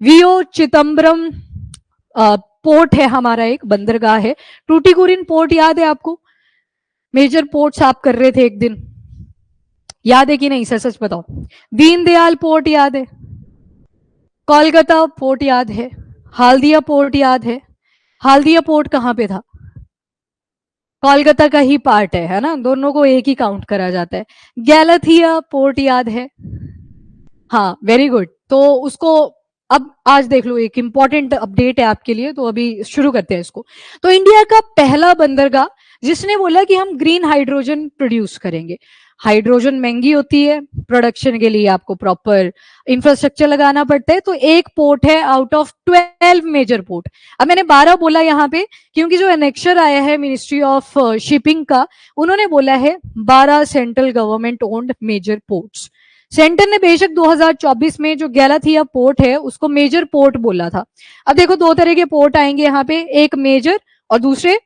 VO Chidambaram port है हमारा, एक बंदरगाह है। टूटीकोरिन पोर्ट याद है आपको? मेजर पोर्ट्स आप कर रहे थे एक दिन, याद है कि नहीं? सच सच बताओ। दीनदयाल पोर्ट याद है? कोलकाता पोर्ट याद है? हाल्दिया पोर्ट याद है? हाल्दिया पोर्ट कहाँ पे था? कोलकाता का ही पार्ट है ना? दोनों को एक ही काउंट करा जाता है। गैलाथिया पोर्ट याद है? हाँ, वेरी गुड। तो उसको अब आज देख लो, एक इंपॉर्टेंट अपडेट है आपके लिए, तो अभी शुरू करते हैं इसको। तो इंडिया का पहला बंदरगाह जिसने बोला कि हम ग्रीन हाइड्रोजन प्रोड्यूस करेंगे। हाइड्रोजन महंगी होती है, प्रोडक्शन के लिए आपको प्रॉपर इंफ्रास्ट्रक्चर लगाना पड़ता है। तो एक पोर्ट है आउट ऑफ 12 मेजर पोर्ट। अब मैंने 12 बोला यहाँ पे क्योंकि जो एनेक्चर आया है मिनिस्ट्री ऑफ शिपिंग का, उन्होंने बोला है 12 central government owned major ports. Centre ने बेशक 2024 में जो गैलाथिया पोर्ट है उसको मेजर पोर्ट बोला था। अब देखो दो तरह के पोर्ट आएंगे यहाँ पे, एक मेजर और दूसरे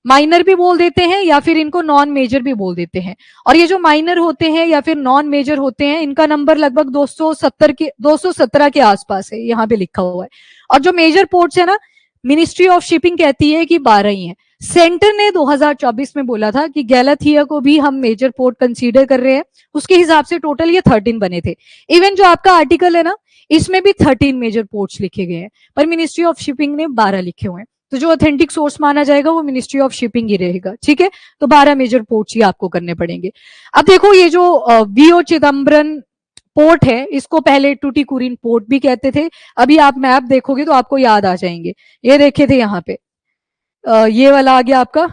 माइनर भी बोल देते हैं या फिर इनको नॉन मेजर भी बोल देते हैं। और ये जो माइनर होते हैं या फिर नॉन मेजर होते हैं, इनका नंबर लगभग 217 के आसपास है, यहाँ पे लिखा हुआ है। और जो मेजर पोर्ट्स है ना, मिनिस्ट्री ऑफ शिपिंग कहती है कि 12 ही है। सेंटर ने 2024 में बोला था कि गैलाथिया को भी हम मेजर पोर्ट कंसीडर कर रहे हैं, उसके हिसाब से टोटल ये 13 बने थे। इवन जो आपका आर्टिकल है ना, इसमें भी 13 मेजर पोर्ट्स लिखे गए हैं, पर मिनिस्ट्री ऑफ शिपिंग ने 12 लिखे हुए हैं। तो जो ऑथेंटिक सोर्स माना जाएगा वो मिनिस्ट्री ऑफ शिपिंग ही रहेगा, ठीक है? तो 12 मेजर पोर्ट्स ही आपको करने पड़ेंगे। अब देखो ये जो वीओ चिदम्बरम पोर्ट है, इसको पहले टूटीकोरिन पोर्ट भी कहते थे। अभी आप मैप देखोगे तो आपको याद आ जाएंगे, ये देखे थे यहाँ पे, ये वाला आ गया आपका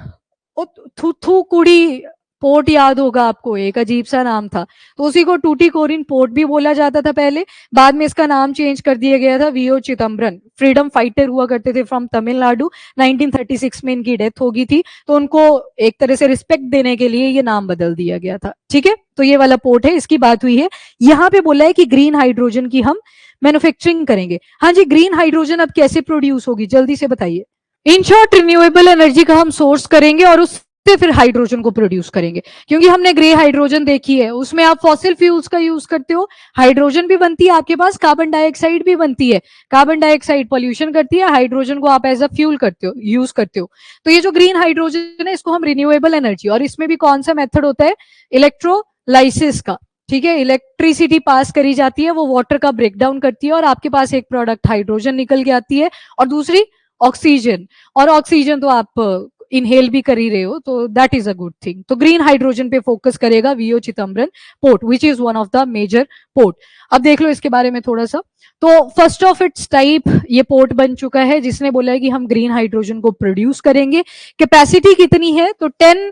थूथुकुड़ी पोर्ट, याद होगा आपको, एक अजीब सा नाम था। तो उसी को टूटीकोरिन पोर्ट भी बोला जाता था पहले, बाद में इसका नाम चेंज कर दिया गया था वीओ चिदम्बरम। फ्रीडम फाइटर हुआ करते थे फ्रॉम तमिलनाडु, 1936 में इनकी डेथ हो गई थी, तो उनको एक तरह से रिस्पेक्ट देने के लिए ये नाम बदल दिया गया था, ठीक है? तो ये वाला पोर्ट है, इसकी बात हुई है। यहाँ पे बोला है कि ग्रीन हाइड्रोजन की हम मैन्युफैक्चरिंग करेंगे। हाँ जी, ग्रीन हाइड्रोजन अब कैसे प्रोड्यूस होगी, जल्दी से बताइए। इन शॉर्ट रिन्यूएबल एनर्जी का हम सोर्स करेंगे और उससे फिर हाइड्रोजन को प्रोड्यूस करेंगे। क्योंकि हमने ग्रे हाइड्रोजन देखी है, उसमें आप फॉसिल फ्यूल्स का यूज करते हो, हाइड्रोजन भी बनती है आपके पास, कार्बन डाइऑक्साइड भी बनती है। कार्बन डाइऑक्साइड पॉल्यूशन करती है, हाइड्रोजन को आप एज अ फ्यूल करते हो, यूज करते हो। तो ये जो ग्रीन हाइड्रोजन है, इसको हम रिन्यूएबल एनर्जी, और इसमें भी कौन सा मेथड होता है? इलेक्ट्रोलाइसिस का, ठीक है? इलेक्ट्रिसिटी पास करी जाती है, वो वाटर का ब्रेकडाउन करती है और आपके पास एक प्रोडक्ट हाइड्रोजन निकल के आती है, और दूसरी ऑक्सीजन। और ऑक्सीजन तो आप इनहेल भी कर ही रहे हो, तो that is a good thing. तो ग्रीन हाइड्रोजन पे फोकस करेगा VO Chidambaram port, which is one of the major port. अब देख लो इसके बारे में थोड़ा सा। तो फर्स्ट ऑफ इट्स टाइप ये पोर्ट बन चुका है, जिसने बोला है कि हम ग्रीन हाइड्रोजन को प्रोड्यूस करेंगे। कैपेसिटी कितनी है? तो 10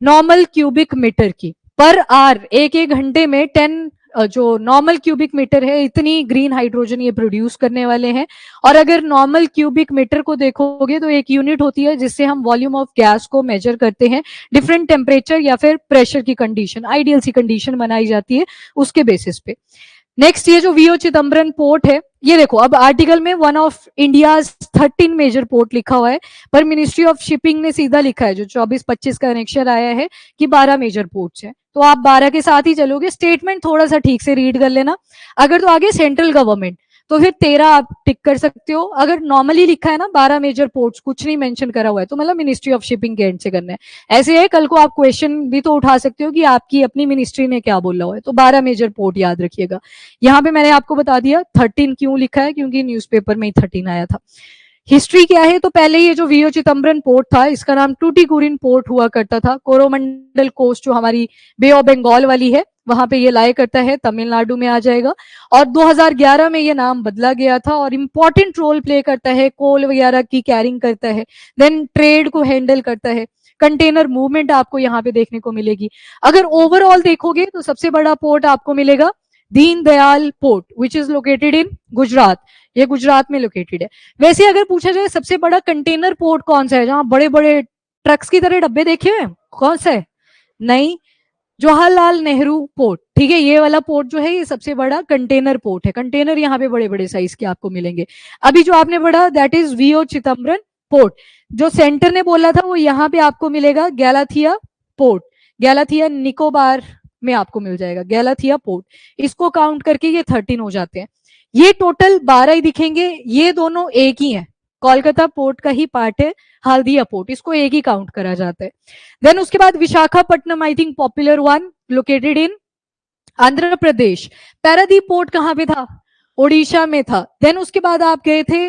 नॉर्मल क्यूबिक मीटर की पर आर, एक एक घंटे में 10 जो नॉर्मल क्यूबिक मीटर है, इतनी ग्रीन हाइड्रोजन ये प्रोड्यूस करने वाले हैं। और अगर नॉर्मल क्यूबिक मीटर को देखोगे तो एक यूनिट होती है जिससे हम वॉल्यूम ऑफ गैस को मेजर करते हैं, डिफरेंट टेम्परेचर या फिर प्रेशर की कंडीशन, आइडियल सी कंडीशन बनाई जाती है उसके बेसिस पे। नेक्स्ट ये जो वीओ चिदम्बरम पोर्ट है, ये देखो अब आर्टिकल में one of India's 13 major port लिखा हुआ है, पर मिनिस्ट्री ऑफ शिपिंग ने सीधा लिखा है, जो 24-25 का कनेक्शन आया है, कि 12 मेजर पोर्ट्स हैं। तो आप 12 के साथ ही चलोगे। स्टेटमेंट थोड़ा सा ठीक से रीड कर लेना। अगर तो आगे सेंट्रल गवर्नमेंट, तो फिर 13 आप टिक कर सकते हो। अगर नॉर्मली लिखा है ना 12 मेजर पोर्ट्स, कुछ नहीं मेंशन करा हुआ है, तो मतलब मिनिस्ट्री ऑफ शिपिंग के एंड से करना है। ऐसे है, कल को आप क्वेश्चन भी तो उठा सकते हो कि आपकी अपनी मिनिस्ट्री ने क्या बोला हुआ है। तो 12 मेजर पोर्ट याद रखिएगा। यहाँ पे मैंने आपको बता दिया 13 क्यों लिखा है, क्योंकि न्यूज़पेपर में ही 13 आया था। हिस्ट्री क्या है? तो पहले ये जो वीओ चिदम्बरम पोर्ट था, इसका नाम टूटीकोरिन पोर्ट हुआ करता था। कोरोमंडल कोस्ट जो हमारी बे ऑफ बंगाल वाली है, वहां पे ये लाया करता है, तमिलनाडु में आ जाएगा। और 2011 में ये नाम बदला गया था और इंपॉर्टेंट रोल प्ले करता है, कोल वगैरह की कैरिंग करता है, देन ट्रेड को हैंडल करता है, कंटेनर मूवमेंट आपको यहाँ पे देखने को मिलेगी। अगर ओवरऑल देखोगे तो सबसे बड़ा पोर्ट आपको मिलेगा Deendayal port, which is located in Gujarat. ये गुजरात में लोकेटेड है। वैसे अगर पूछा जाए सबसे बड़ा कंटेनर पोर्ट कौन सा है, जहां बड़े बड़े ट्रक्स की तरह डब्बे देखे हुए, कौन सा है? नहीं, जवाहरलाल नेहरू पोर्ट, ठीक है? ये वाला पोर्ट जो है ये सबसे बड़ा कंटेनर पोर्ट है। कंटेनर यहाँ पे बड़े बड़े साइज के आपको मिलेंगे। अभी जो आपने पढ़ा that is VO Chidambaram port. जो सेंटर ने बोला था वो यहाँ पे आपको मिलेगा गैलाथिया पोर्ट, गैलाथिया निकोबार में आपको मिल जाएगा गैलाथिया पोर्ट। इसको काउंट करके ये 13 हो जाते हैं। ये टोटल 12 ही दिखेंगे, ये दोनों एक ही है, कोलकाता पोर्ट का ही पार्ट है हल्दिया पोर्ट, इसको एक ही काउंट करा जाता है। देन उसके बाद Visakhapatnam, I think popular one, located in Andhra Pradesh. Paradip port कहां पे था? ओडिशा में था। देन उसके बाद आप गए थे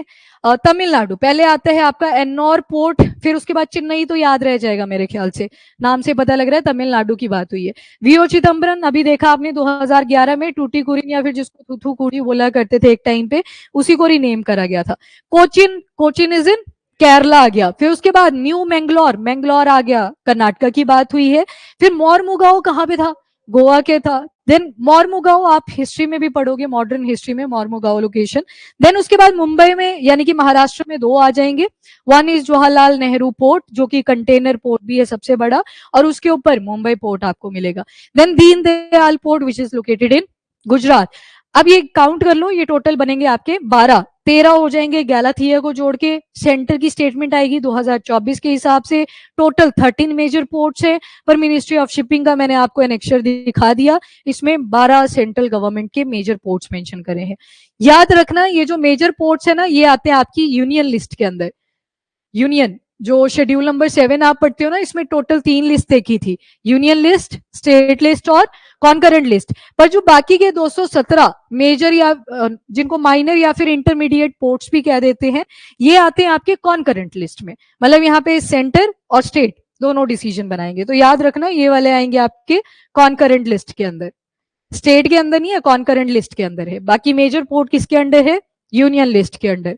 तमिलनाडु, पहले आता है आपका एन्नोर पोर्ट, फिर उसके बाद चेन्नई तो याद रह जाएगा मेरे ख्याल से, नाम से पता लग रहा है तमिलनाडु की बात हुई है। वीओ चिदम्बरम अभी देखा आपने 2011 में, टूटीकुरिन या फिर जिसको थूथूकुड़ी बोला करते थे एक टाइम पे, उसी को रीनेम करा गया था। कोचिन, कोचिन इज इन केरला आ गया। फिर उसके बाद न्यू मैंगलोर, मैंगलोर आ गया, कर्नाटका की बात हुई है। फिर मोरमुगाओ कहां पे था? गोवा के था। देन मोरमुगाओ आप हिस्ट्री में भी पढ़ोगे, मॉडर्न हिस्ट्री में मोरमुगाओ लोकेशन। देन उसके बाद मुंबई में यानी कि महाराष्ट्र में दो आ जाएंगे, one is Jawaharlal Nehru port जो कि कंटेनर पोर्ट भी है सबसे बड़ा, और उसके ऊपर मुंबई पोर्ट आपको मिलेगा। Then Deendayal port which is located in Gujarat. अब ये काउंट कर लो, ये टोटल बनेंगे आपके 12, 13 हो जाएंगे गैलाथिया को जोड़ के। सेंटर की स्टेटमेंट आएगी 2024 के हिसाब से, टोटल 13 मेजर पोर्ट्स है, पर मिनिस्ट्री ऑफ शिपिंग का मैंने आपको एनेक्सर दिखा दिया, इसमें 12 सेंट्रल गवर्नमेंट के मेजर पोर्ट्स मेंशन करे हैं। याद रखना ये जो मेजर पोर्ट्स है ना, ये आते हैं आपकी यूनियन लिस्ट के अंदर। यूनियन जो शेड्यूल नंबर 7 आप पढ़ते हो ना, इसमें टोटल 3 लिस्ट देखी थी, यूनियन लिस्ट, स्टेट लिस्ट और कॉन्करेंट लिस्ट। पर जो बाकी के 217 मेजर या जिनको माइनर या फिर इंटरमीडिएट पोर्ट्स भी कह देते हैं, ये आते हैं आपके कॉन्करेंट लिस्ट में। मतलब यहाँ पे सेंटर और स्टेट दोनों डिसीजन बनाएंगे, तो याद रखना ये वाले आएंगे आपके कॉन्करेंट लिस्ट के अंदर, स्टेट के अंदर नहीं है, कॉन्करेंट लिस्ट के अंदर है। बाकी मेजर पोर्ट किसके अंडर है? यूनियन लिस्ट के अंडर।